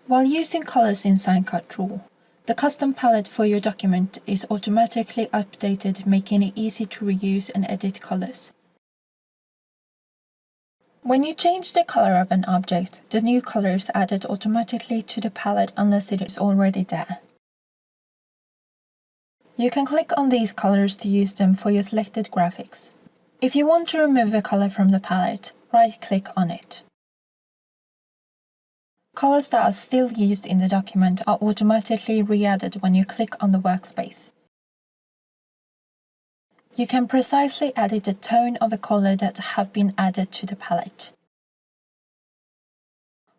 While using colors in SignCut Draw, the custom palette for your document is automatically updated, making it easy to reuse and edit colors. When you change the color of an object, the new color is added automatically to the palette unless it is already there. You can click on these colors to use them for your selected graphics. If you want to remove a color from the palette, right-click on it. Colors that are still used in the document are automatically re-added when you click on the workspace. You can precisely edit the tone of a color that have been added to the palette.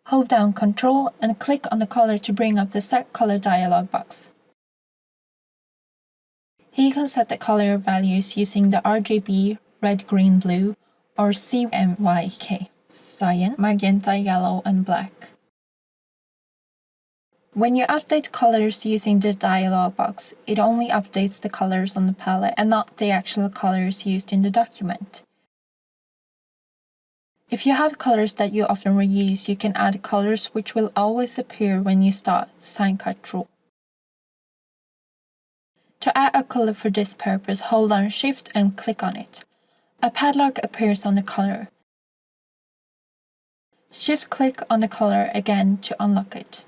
Hold down Ctrl and click on the color to bring up the Set Color dialog box. Here you can set the color values using the RGB, red, green, blue, or CMYK, cyan, magenta, yellow, and black. When you update colors using the dialog box, it only updates the colors on the palette and not the actual colors used in the document. If you have colors that you often reuse, you can add colors which will always appear when you start SignCut Draw. To add a color for this purpose, hold down Shift and click on it. A padlock appears on the color. Shift-click on the color again to unlock it.